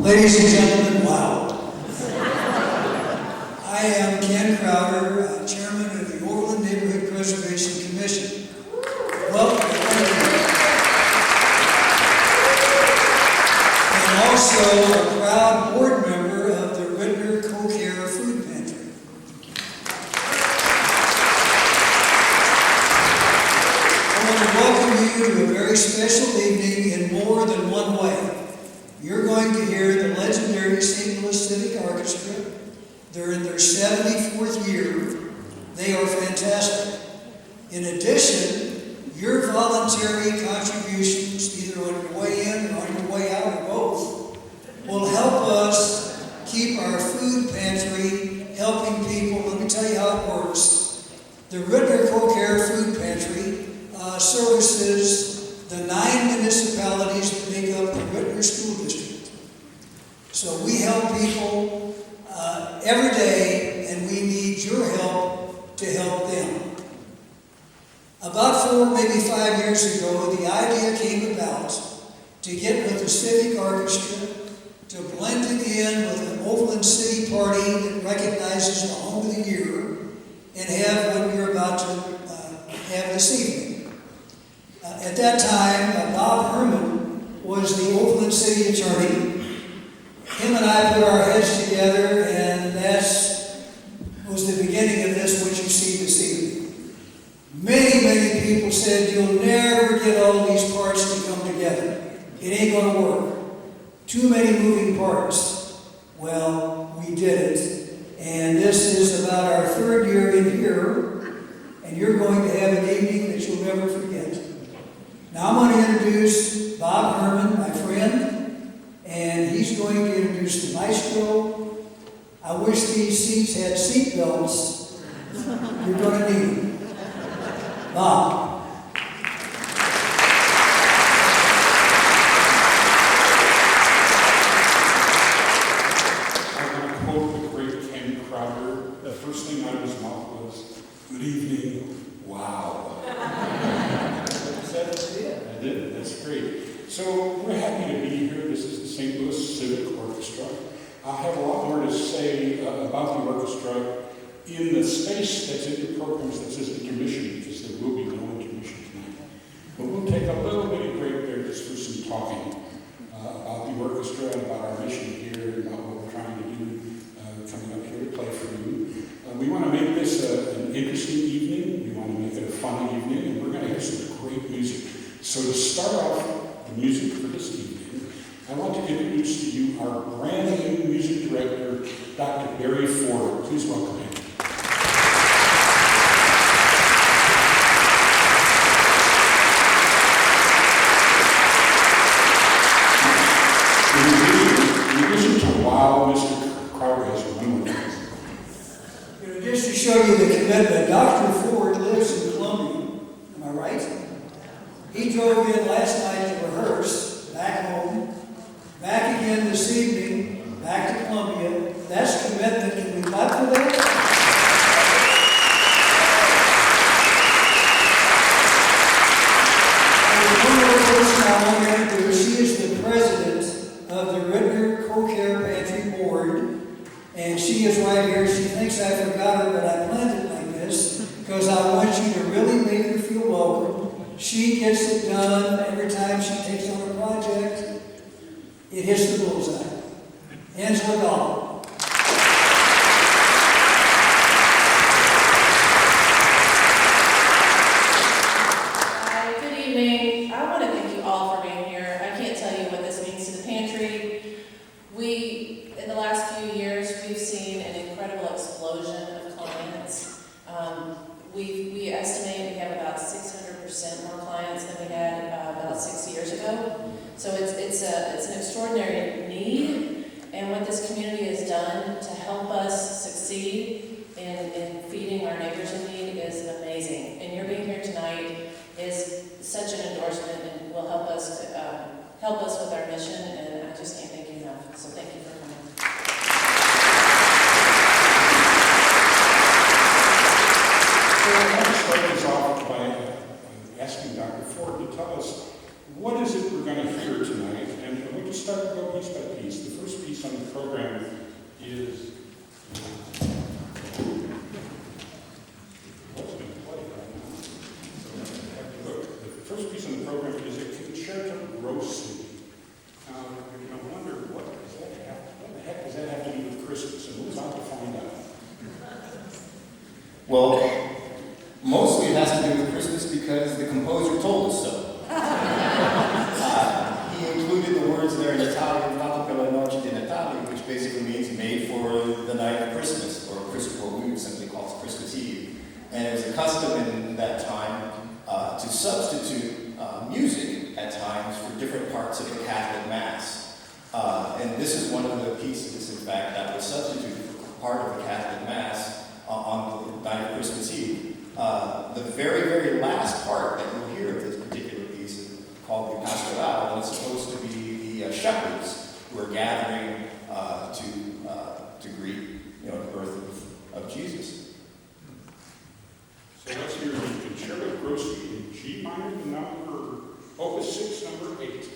Ladies and gentlemen, wow. I am Ken Crowder, Chairman of the Overland Neighborhood Preservation Commission. Welcome. And also a proud board member of the Ritenour Co-Care Food Pantry. I want to welcome you to a very special evening in more than one way. You're going to hear the legendary St. Louis Civic Orchestra. They're in their 74th year. They are fantastic. In addition, your voluntary contributions, either on your way in or on your way out or both, will help us keep our food pantry helping people. Let me tell you how it works. The Ritenour Co-Care Food Pantry services the 9 municipalities that make up the Ritenour School District. So we help people every day, and we need your help to help them. About 4, maybe 5 years ago, the idea came about to get with the Civic Orchestra, to blend it in with an Overland City party that recognizes the home of the year, and have what we're about to have this evening. At that time, Bob Herman was the Overland City attorney. Him and I put our heads together, and that was the beginning of this, what you see this evening. Many people said, you'll never get all these parts to come together. It ain't going to work. Too many moving parts. Well, we did it. And this is about our 3rd year in here, and you're going to have an evening that you'll never forget. Now I'm going to introduce Bob Herman, my friend, and he's going to introduce the maestro. I wish these seats had seat belts. You're going to need them. Bob. I'm going to quote the great Ken Crowder. The first thing out of his mouth was, "Good evening, wow." I did. That's great. So we're happy to be here. This is the St. Louis Civic Orchestra. I have a lot more to say about the orchestra in the space that's in your programs that says intermission, because there will be no intermission tonight. But we'll take a little bit of break there just for some talking about the orchestra and about our mission here and about what we're trying to do coming up here to play for you. We want to make this an interesting evening. We want to make it a fun evening, and we're going to have some great music. So to start off the music for this evening, I want to introduce to you our brand new music director, Dr. Barry Ford. Please welcome him. In addition to wow, Mr. Crowder has one more thing. Just to show you the commitment, Dr. Ford lives in Columbia. Am I right? He drove in last night to rehearse, back home, back again this evening, back to Columbia. That's commitment. Can we clap for that? And one more person I want to introduce. She is the president of the Ritenour Co-Care Pantry Board. And she is right here. She thinks I forgot her, but I planned it like this because I want you to really make her feel welcome. She gets it done every time she takes on a project. It hits the bullseye. Angela Gall. Hi, good evening. I want to thank you all for being here. I can't tell you what this means to the pantry. In the last few years, we've seen an incredible explosion of clients. We estimate we have about 600% more clients than we had about 6 years ago. So it's an extraordinary need, and what this community has done to help us succeed in feeding our neighbors in need is amazing. And your being here tonight is such an endorsement and will help us with our mission, and I just can't thank you enough. So thank you for coming. So I want to start this off by asking Dr. Ford to tell us what is it we're going to hear tonight? And we'll just start to go piece by piece. The first piece on the program is what's going to play right now? So I have to look. The first piece on the program is a concerto RoadSt. Now, you're going to wonder what the heck does that have to do with Christmas? And we're about to find out. Well, mostly it has to do with Christmas because the composer told us so. He included the words there in Italian, "Fatto per la noche di Natale," which basically means made for the night of Christmas, or what we would simply call Christmas Eve. And it was a custom in that time to substitute music at times for different parts of the Catholic Mass. And this is one of the pieces, in fact, that was substituted for part of the Catholic Mass on the night of Christmas Eve. The very, very last part that you'll hear of this particular piece is called the Pastoral, and it's supposed to be the shepherds who are gathering to greet the birth of Jesus. So let's hear the concerto RoadSt in G minor, the number, opus 6, number 8.